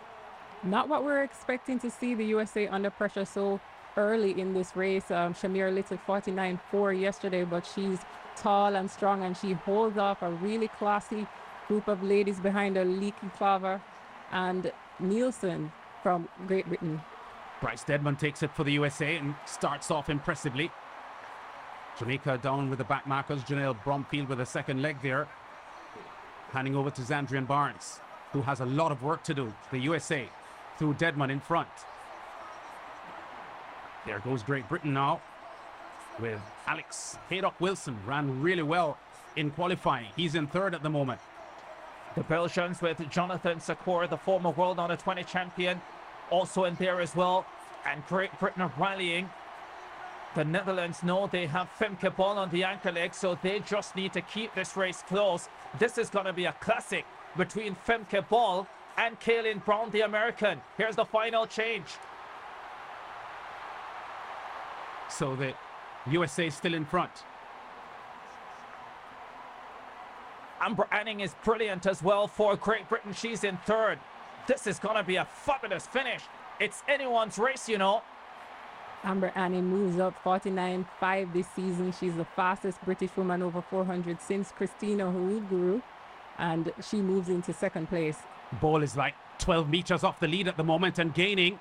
Not what we're expecting to see the USA under pressure so early in this race. Shamir Little 49.4 yesterday, but she's tall and strong, and she holds off a really classy group of ladies behind her, Lieke Klaver and Nielsen from Great Britain.
Bryce Deadman takes it for the USA and starts off impressively. Jamaica down with the back markers. Janelle Bromfield with a second leg there. Handing over to Zandrian Barnes, who has a lot of work to do. The USA through Deadman in front. There goes Great Britain now with Alex Haydock Wilson. Ran really well in qualifying. He's in 3rd at the moment.
The Belgians with Jonathan Sakor, the former World Under-20 champion, also in there as well. And Great Britain are rallying. The Netherlands know they have Femke Bol on the anchor leg, so they just need to keep this race close. This is going to be a classic between Femke Bol and Kaylin Brown, the American. Here's the final change.
So the USA still in front.
Amber Anning is brilliant as well for Great Britain. She's in 3rd. This is going to be a fabulous finish. It's anyone's race, you know.
Amber Anning moves up 49.5 this season. She's the fastest British woman over 400 since Christina Houlguru, and she moves into 2nd place.
Ball is like 12 meters off the lead at the moment and gaining,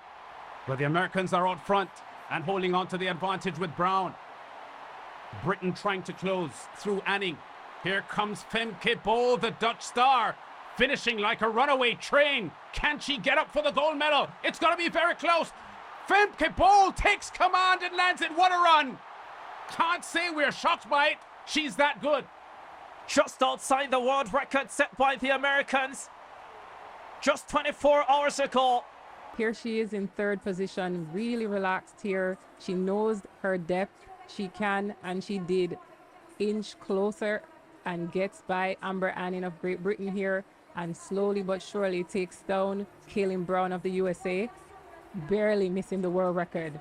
but the Americans are out front and holding on to the advantage with Brown. Britain trying to close through Anning. Here comes Femke Bol, the Dutch star, finishing like a runaway train. Can she get up for the gold medal? It's going to be very close. Femke Bol takes command and lands it. What a run. Can't say we're shocked by it. She's that good.
just outside the world record set by the Americans just 24 hours ago.
Here she is in third position, really relaxed here. She knows her depth. She can, and she did, inch closer and gets by Amber Anning of Great Britain here, and slowly but surely takes down Kaylin Brown of the USA, barely missing the world record.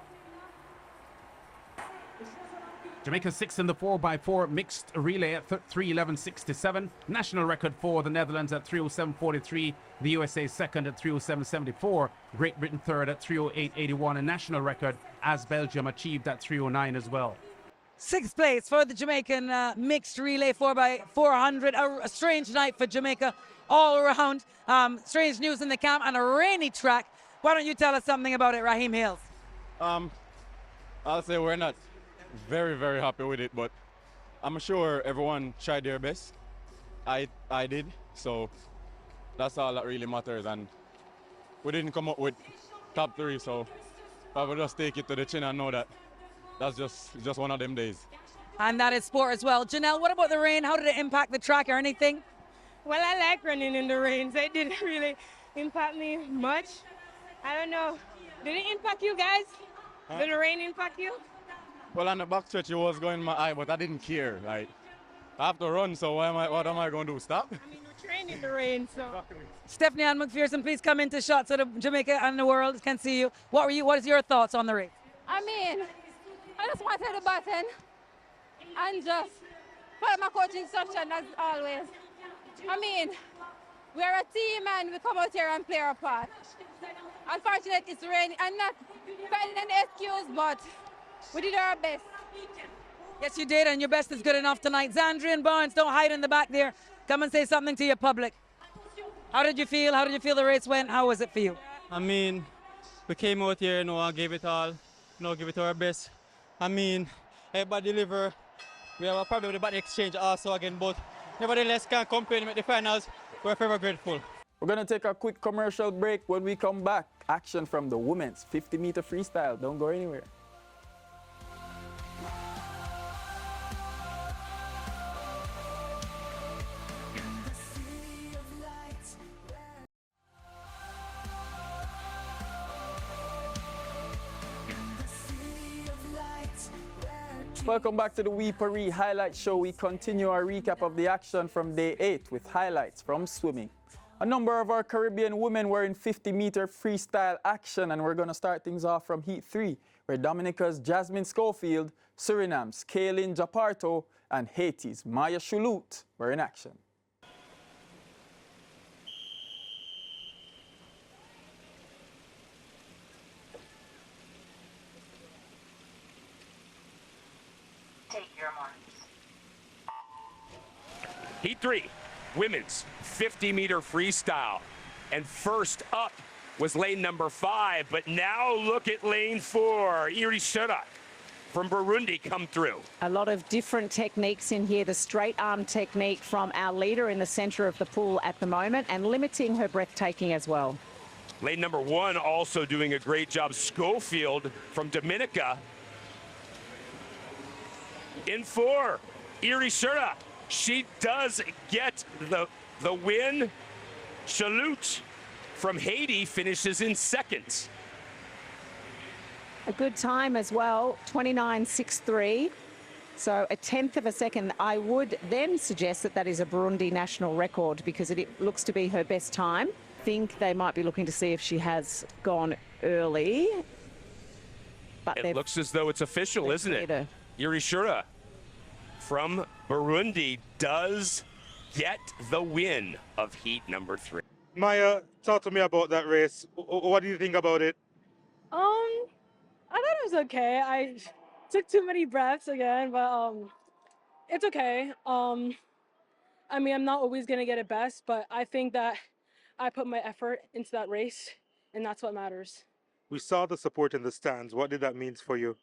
Jamaica 6 in the 4x4 mixed relay at 3:11.67. National record for the Netherlands at 3:07.43. The USA second at 3:07.74. Great Britain third at 3:08.81. A national record as Belgium achieved at 3:09 as well.
Sixth place for the Jamaican mixed relay 4x400. A strange night for Jamaica all around. Strange news in the camp and a rainy track. Why don't you tell us something about it, Raheem Hills?
I'll say we're not very, very happy with it, but I'm sure everyone tried their best. I did, so that's all that really matters. And we didn't come up with top 3, so I will just take it to the chin and know that that's just one of them days.
And that is sport as well. Janelle, what about the rain? How did it impact the track or anything?
Well, I like running in the rain, so it didn't really impact me much. I don't know. Did it impact you guys?
Huh?
Did the rain impact you?
Well, on the back stretch, it was going in my eye, but I didn't care. Like, I have to run, so what am I going to do? Stop?
I mean, we're training in the rain, so.
Stephanie Ann McPherson, please come into shot so the Jamaica and the world can see you. What is your thoughts on the race?
I mean, I just wanted the button and just follow my coach instruction as always. I mean, we're a team and we come out here and play our part. Unfortunately, it's raining. I'm not finding any excuse, but we did our best.
Yes, you did, and your best is good enough tonight. Zandrian Barnes, don't hide in the back there. Come and say something to your public. How did you feel? How did you feel the race went? How was it for you?
I mean, we came out here, and gave it all, give it our best. I mean, everybody deliver. We have a problem with the batting exchange also again, but nevertheless, can't complain with the finals. We're forever grateful.
We're going to take a quick commercial break. When we come back, action from the women's 50-meter freestyle. Don't go anywhere. Welcome back to the We Paris Highlight Show. We continue our recap of the action from day 8 with highlights from swimming. A number of our Caribbean women were in 50-meter freestyle action, and we're going to start things off from Heat 3, where Dominica's Jasmine Schofield, Suriname's Kaylin Japarto, and Haiti's Maya Choulout were in action.
Heat 3, women's 50-meter freestyle. And first up was lane number 5, but now look at lane 4. Iri Shura from Burundi come through.
A lot of different techniques in here. The straight arm technique from our leader in the center of the pool at the moment, and limiting her breathtaking as well.
Lane number 1 also doing a great job. Schofield from Dominica. In 4, Iri Shura. She does get the win. Choulout from Haiti finishes in second.
A good time as well, 29.63. So a tenth of a second. I would then suggest that that is a Burundi national record because it looks to be her best time. I think they might be looking to see if she has gone early. But
it looks as though it's official, isn't it? Iri Shura from Burundi does get the win of heat number 3.
Maya, talk to me about that race. What do you think about it?
I thought it was okay. I took too many breaths again, but it's okay. I mean, I'm not always gonna get it best, but I think that I put my effort into that race, and that's what matters.
We saw the support in the stands. What did that mean for you?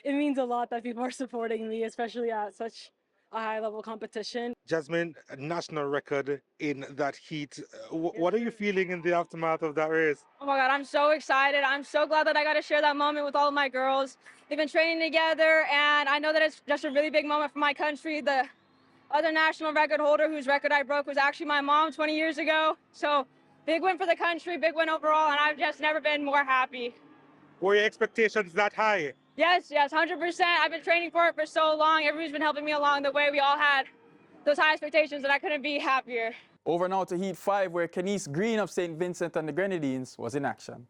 It means a lot that people are supporting me, especially at such a high-level competition.
Jasmine, a national record in that heat. What are you feeling in the aftermath of that race?
Oh my God, I'm so excited. I'm so glad that I got to share that moment with all of my girls. They've been training together, and I know that it's just a really big moment for my country.
other national record holder whose record I broke was actually my mom 20 years ago. So big win for the country, big win overall, and I've just never been more happy.
Were your expectations that high?
Yes, 100%. I've been training for it for so long. Everybody's been helping me along the way. We all had those high expectations, and I couldn't be happier.
Over now to Heat 5, where Kenise Green of St. Vincent and the Grenadines was in action.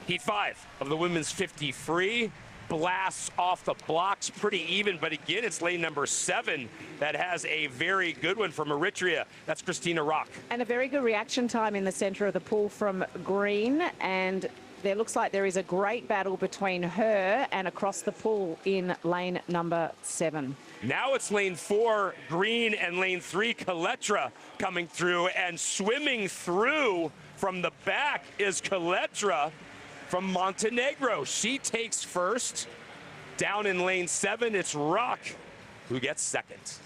Heat 5 of the women's 50 free. Blasts off the blocks, pretty even, but again, it's lane number 7 that has a very good one from Eritrea. That's Christina Rock.
And a very good reaction time in the centre of the pool from Green, and there looks like there is a great battle between her and across the pool in lane number 7.
Now it's lane 4, Green, and lane 3, Kaletra coming through, and swimming through from the back is Kaletra from Montenegro. She takes first. Down in lane 7, it's Rock who gets second.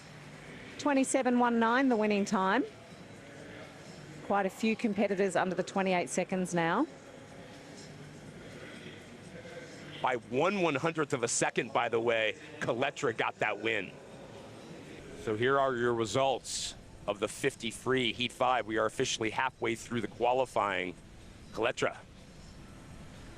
27.19, the winning time. Quite a few competitors under the 28 seconds now.
By 1/100th of a second, by the way, Kaletra got that win. So here are your results of the 50 free Heat 5. We are officially halfway through the qualifying. Kaletra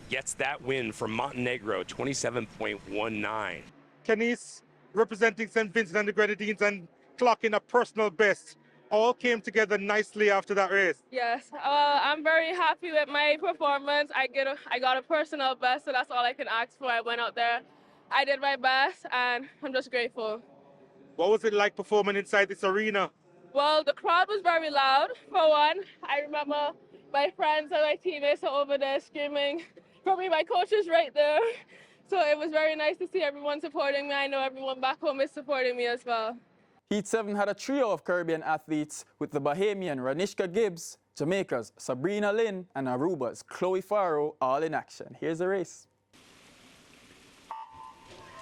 gets that win from Montenegro, 27.19.
Kenise representing St. Vincent and the Grenadines and clocking a personal best. All came together nicely after that race.
Yes, I'm very happy with my performance. I got a personal best, so that's all I can ask for. I went out there, I did my best, and I'm just grateful.
What was it like performing inside this arena?
Well, the crowd was very loud, for one. I remember my friends and my teammates are over there screaming. Probably my coach is right there. So it was very nice to see everyone supporting me. I know everyone back home is supporting me as well.
Heat 7 had a trio of Caribbean athletes with the Bahamian Ranishka Gibbs, Jamaica's Sabrina Lynn, and Aruba's Chloe Farrow all in action. Here's the race.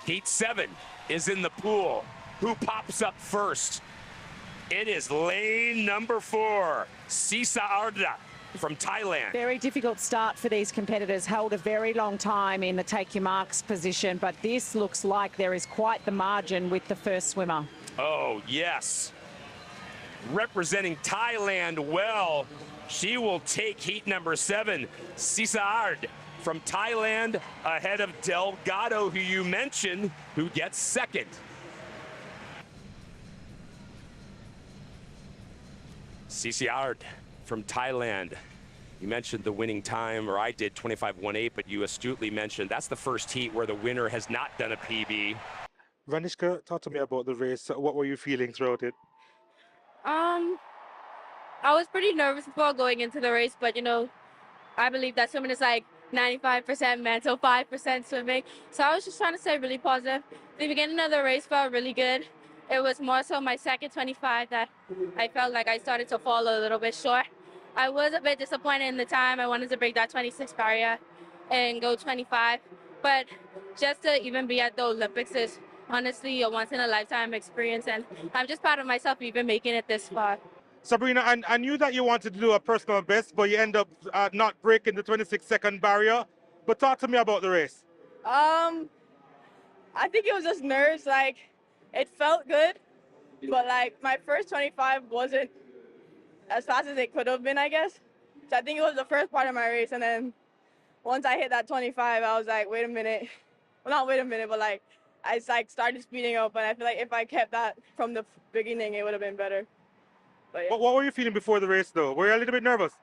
Heat 7 is in the pool. Who pops up first? It is lane number 4, Sisa Arda from Thailand.
Very difficult start for these competitors. Held a very long time in the take your marks position, but this looks like there is quite the margin with the first swimmer.
Oh, yes. Representing Thailand well. She will take heat number 7, Sisaard from Thailand, ahead of Delgado, who you mentioned, who gets second. Sisaard from Thailand. You mentioned the winning time, or I did, 25.18, but you astutely mentioned that's the first heat where the winner has not done a PB.
Ranishka, talk to me about the race. What were you feeling throughout it?
I was pretty nervous before going into the race, but I believe that swimming is like 95% mental, 5% swimming. So I was just trying to stay really positive. The beginning of the race felt really good. It was more so my second 25 that I felt like I started to fall a little bit short. I was a bit disappointed in the time. I wanted to break that 26 barrier and go 25. But just to even be at the Olympics is honestly a once-in-a-lifetime experience. And I'm just proud of myself even making it this far.
Sabrina, I knew that you wanted to do a personal best, but you end up not breaking the 26-second barrier. But talk to me about the race.
I think it was just nerves. Like, it felt good, but like my first 25 wasn't as fast as it could have been, I guess. So I think it was the first part of my race, and then once I hit that 25, I was like, wait a minute. Well, not wait a minute, but like I started speeding up, and I feel like if I kept that from the beginning, it would have been better. But yeah.
What were you feeling before the race, though? Were you a little bit nervous?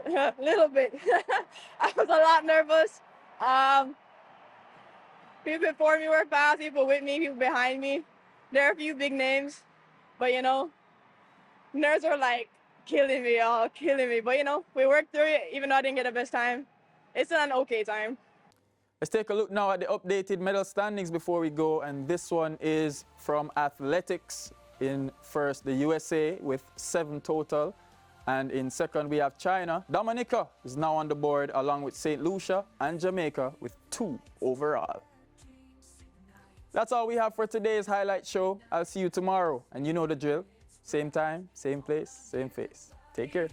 A little bit. I was a lot nervous. People before me were fast, people with me, people behind me. There are a few big names, but nerves are like killing me, But we worked through it, even though I didn't get the best time. It's an okay time.
Let's take a look now at the updated medal standings before we go, and this one is from athletics. In first, the USA with 7 total, and in second we have China. Dominica is now on the board along with St. Lucia and Jamaica with 2 overall. That's all we have for today's highlight show. I'll see you tomorrow, and you know the drill. Same time, same place, same face. Take care.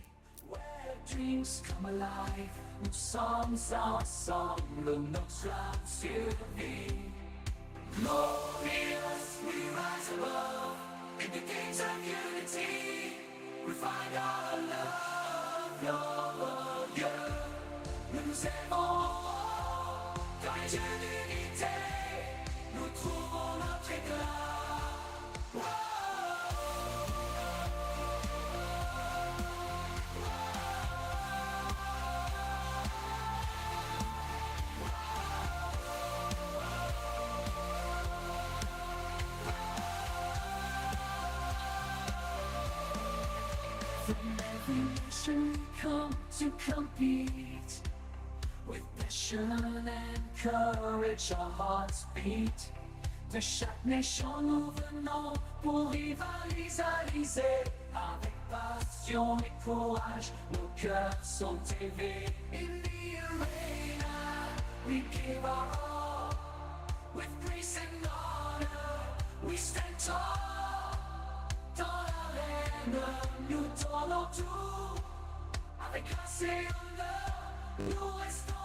Where dreams come alive, songs are sung, the notes round to me. Glorious, we rise above. In the games of unity, we find our love. Love, yeah. Nous aimons, dans les yeux d'unité, nous trouvons notre éclat. From every nation we come to compete. With passion and courage, our hearts beat. De chaque nation, nous venons pour rivaliser. Avec passion et courage, nos cœurs sont élevés. In the arena, we give our all. With grace and honor, we stand tall. Dans l'arène, nous donnons tout. Avec grâce et honneur, nous restons.